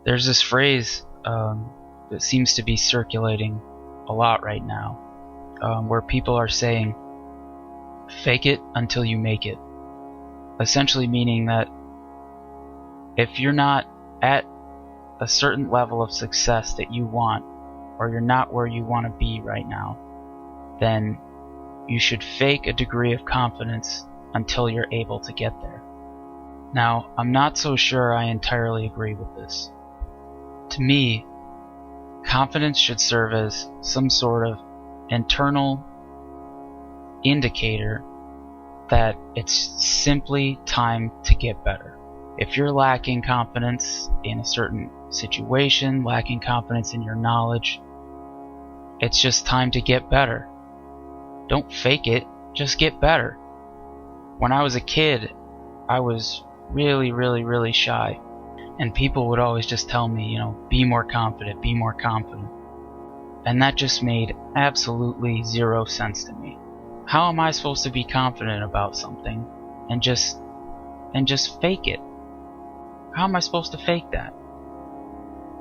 There's this phrase that seems to be circulating a lot right now, where people are saying, fake it until you make it. Essentially meaning that if you're not at a certain level of success that you want, or you're not where you want to be right now, then you should fake a degree of confidence until you're able to get there. Now, I'm not so sure I entirely agree with this. To me, confidence should serve as some sort of internal indicator that it's simply time to get better. If you're lacking confidence in a certain situation, lacking confidence in your knowledge, it's just time to get better. Don't fake it, just get better. When I was a kid, I was really shy. And people would always just tell me, be more confident, be more confident. And that just made absolutely zero sense to me. How am I supposed to be confident about something and just fake it? How am I supposed to fake that?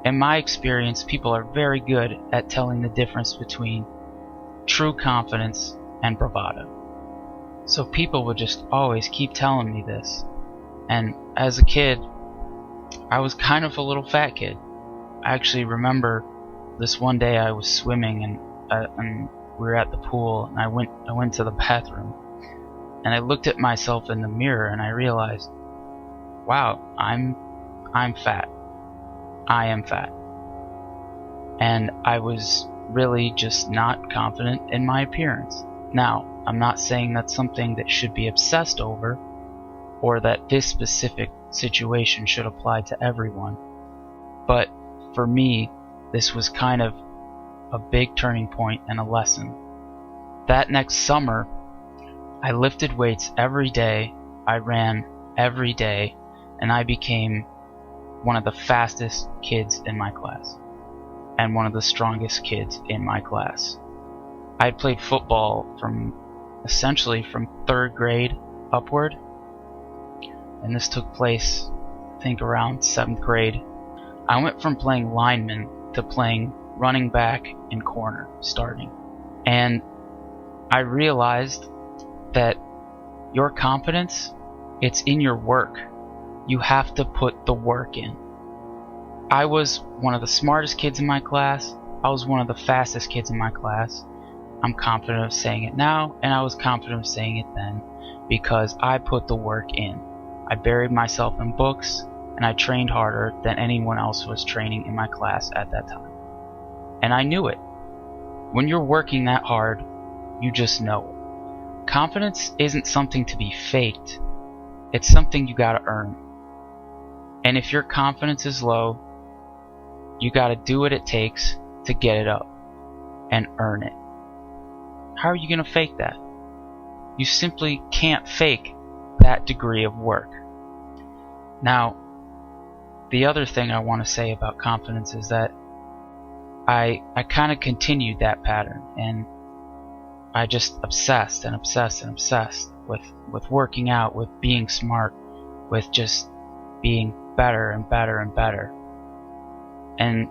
In my experience, people are very good at telling the difference between true confidence and bravado. So people would just always keep telling me this. And as a kid, I was kind of a little fat kid. I actually remember this one day I was swimming and we were at the pool, and I went to the bathroom, and I looked at myself in the mirror and I realized, wow, I'm fat. I am fat. And I was really just not confident in my appearance. Now, I'm not saying that's something that should be obsessed over, or that this specific situation should apply to everyone. But for me, this was kind of a big turning point and a lesson. That next summer, I lifted weights every day, I ran every day, and I became one of the fastest kids in my class, and one of the strongest kids in my class. I had played football essentially from 3rd grade upward, and this took place, I think, around 7th grade. I went from playing lineman to playing running back and corner, starting. And I realized that your confidence, it's in your work. You have to put the work in. I was one of the smartest kids in my class. I was one of the fastest kids in my class. I'm confident of saying it now, and I was confident of saying it then, because I put the work in. I buried myself in books, and I trained harder than anyone else was training in my class at that time. And I knew it. When you're working that hard, you just know it. Confidence isn't something to be faked. It's something you gotta earn. And if your confidence is low, you gotta do what it takes to get it up and earn it. How are you gonna fake that? You simply can't fake that degree of work. Now, the other thing I want to say about confidence is that I kind of continued that pattern, and I just obsessed with working out, with being smart, with just being better and better and better. And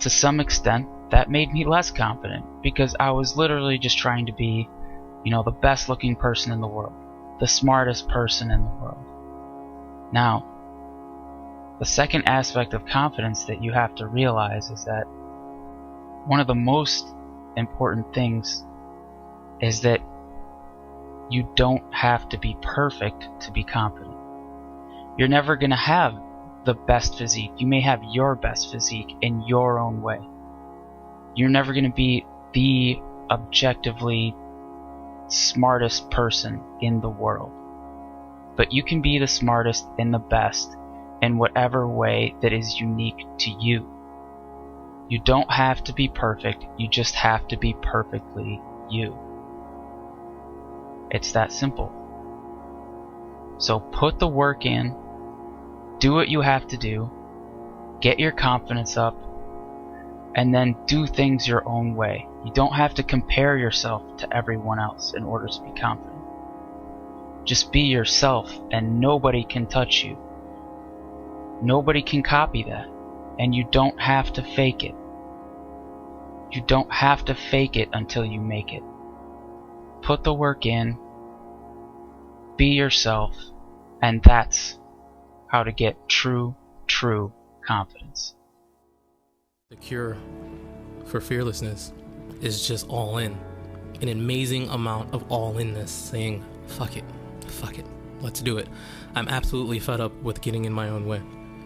to some extent, that made me less confident, because I was literally just trying to be, the best looking person in the world, the smartest person in the world. Now, the second aspect of confidence that you have to realize is that one of the most important things is that you don't have to be perfect to be confident. You're never going to have the best physique. You may have your best physique in your own way. You're never going to be the objectively smartest person in the world. But you can be the smartest and the best in whatever way that is unique to you. You don't have to be perfect, you just have to be perfectly you. It's that simple. So put the work in, do what you have to do, get your confidence up, and then do things your own way. You don't have to compare yourself to everyone else in order to be confident. Just be yourself, and nobody can touch you. Nobody can copy that. And you don't have to fake it. You don't have to fake it until you make it. Put the work in, be yourself, and that's how to get true confidence. The cure for fearlessness is just all in. An amazing amount of all-inness, saying, fuck it, let's do it. I'm absolutely fed up with getting in my own way.